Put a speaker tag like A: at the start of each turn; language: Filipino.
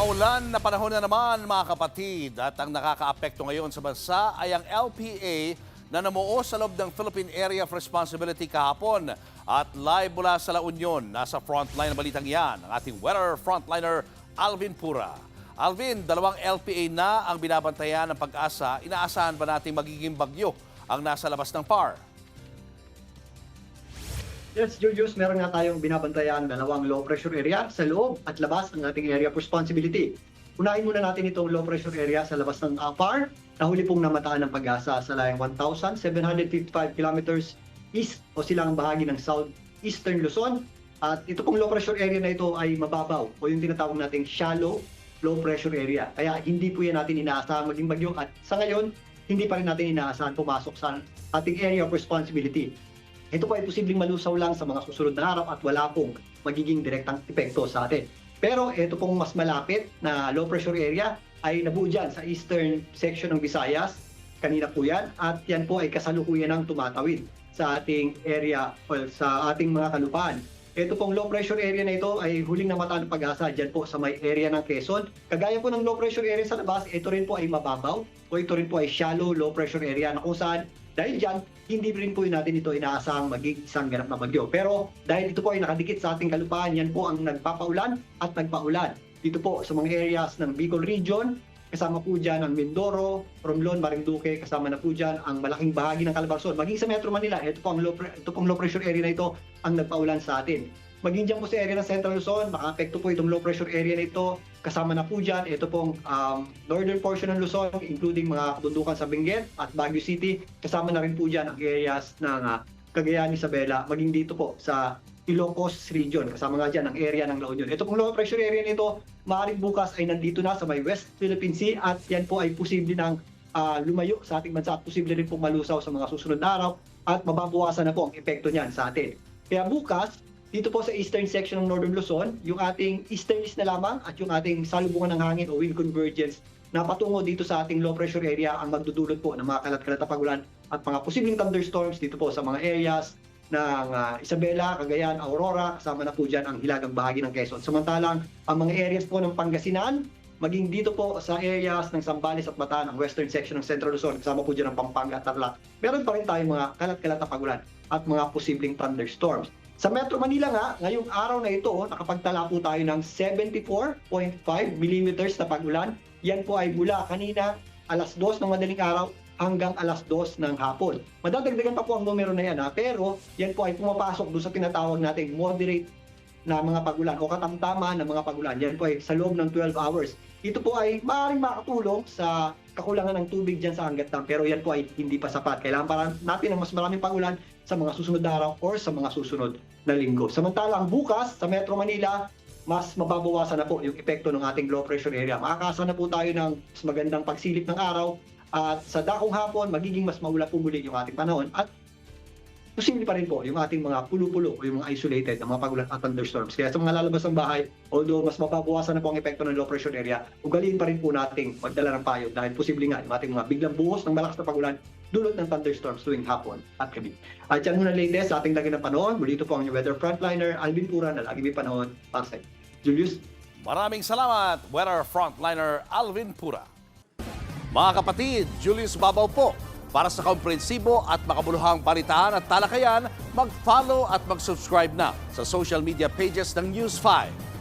A: Maulan na panahon na naman mga kapatid at ang nakakaapekto ngayon sa bansa ay ang LPA na namuo sa loob ng Philippine Area of Responsibility kahapon. At live mula sa La Union, nasa frontline na balitang yan, ang ating weather frontliner Alvin Pura. Alvin, dalawang LPA na ang binabantayan ng Pag-asa. Inaasahan ba nating magiging bagyo ang nasa labas ng PAR?
B: Yes, Julius, meron nga tayong binabantayan dalawang low pressure area sa loob at labas ng ating area of responsibility. Unahin muna natin itong low pressure area sa labas ng PAR na huli pong namataan ng Pag-asa sa layang 1,755 kilometers east o silang bahagi ng southeastern Luzon. At ito pong low pressure area na ito ay mababaw o yung tinatawag nating shallow low pressure area. Kaya hindi po yan natin inaasahan maging bagyo at sa ngayon, hindi pa rin natin inaasahan pumasok sa ating area of responsibility. Ito po ay posibleng malusaw lang sa mga susunod na araw at wala pong magiging direktang epekto sa atin. Pero ito pong mas malapit na low pressure area ay nabuo dyan sa eastern section ng Visayas. Kanina po yan at yan po ay kasalukuyan ng tumatawid sa ating area o sa ating mga kalupaan. Ito pong low pressure area na ito ay huling namataan ng Pag-asa dyan po sa may area ng Quezon. Kagaya po ng low pressure area sa labas, ito rin po ay mababaw o ito rin po ay shallow low pressure area na kung saan dahil dyan, hindi rin po natin ito inaasahang maging isang ganap na bagyo. Pero dahil ito po ay nakadikit sa ating kalupaan, yan po ang nagpapaulan at nagpaulan. Dito po sa mga areas ng Bicol Region, kasama po dyan ang Mindoro, Romblon, Marinduque, kasama na po dyan ang malaking bahagi ng Calabarzon. Maging sa Metro Manila, ito pong low pressure area na ito ang nagpaulan sa atin. Maging dyan po sa area ng Central Luzon, maka-apekto po itong low pressure area na ito. Kasama na po dyan, ito pong northern portion ng Luzon, including mga kabundukan sa Benguet at Baguio City. Kasama na rin po dyan ang areas ng Cagayan, Isabela, maging dito po sa Ilocos Region. Kasama nga dyan ang area ng La Union. Ito pong low pressure area nito, maaaring bukas ay nandito na sa may West Philippine Sea at yan po ay posible ng lumayo sa ating bansa at posible rin pong malusaw sa mga susunod na araw at mababawasan na po ang epekto niyan sa atin. Kaya bukas, dito po sa eastern section ng Northern Luzon, yung ating easterlies na lamang at yung ating salubungan ng hangin o wind convergence na patungo dito sa ating low pressure area ang magdudulot po ng mga kalat-kalat na pagulan at mga posibleng thunderstorms dito po sa mga areas ng Isabela, Cagayan, Aurora, kasama na po dyan ang hilagang bahagi ng Quezon. Samantalang ang mga areas po ng Pangasinan, maging dito po sa areas ng Zambales at Bataan, ang western section ng Central Luzon, kasama po dyan ang Pampanga at Tarlac, meron pa rin tayong mga kalat-kalat na pagulan at mga posibleng thunderstorms. Sa Metro Manila nga, ngayong araw na ito, nakapagtala po tayo ng 74.5 millimeters na pagulan. Yan po ay mula kanina alas 2 ng madaling araw hanggang alas 2 ng hapon. Madadagdagan pa po ang numero na yan pero yan po ay pumapasok doon sa tinatawag nating moderate na mga pagulan o katamtaman na mga pagulan. Yan po ay sa loob ng 12 hours. Ito po ay maaaring makatulong sa kakulangan ng tubig dyan sa Angat Dam pero yan po ay hindi pa sapat. Kailangan para natin ng mas maraming pagulan sa mga susunod na araw or sa mga susunod na linggo. Samantalang bukas sa Metro Manila, mas mababawasan na po yung epekto ng ating low pressure area. Makakasa na po tayo ng mas magandang pagsilip ng araw at sa dakong hapon, magiging mas maulap po muli yung ating panahon at posible pa rin po yung ating mga pulo-pulo o yung mga isolated na mga pagulan at thunderstorms. Kaya sa mga lalabas ng bahay, although mas mababawasan na po ang epekto ng low pressure area, ugaliin pa rin po nating magdala ng payo dahil posible nga yung ating mga biglang buhos ng malakas na pagulan dulot ng thunderstorms tuwing hapon at gabi. At yan muna latest sa ating lagi ng panahon. Muli ito po ang inyong weather frontliner, Alvin Pura, na lagi may panahon para sa Julius.
A: Maraming salamat, weather frontliner Alvin Pura. Mga kapatid, Julius Babaw po. Para sa komprehensibo at makabuluhang balitaan at talakayan, mag-follow at mag-subscribe na sa social media pages ng News 5.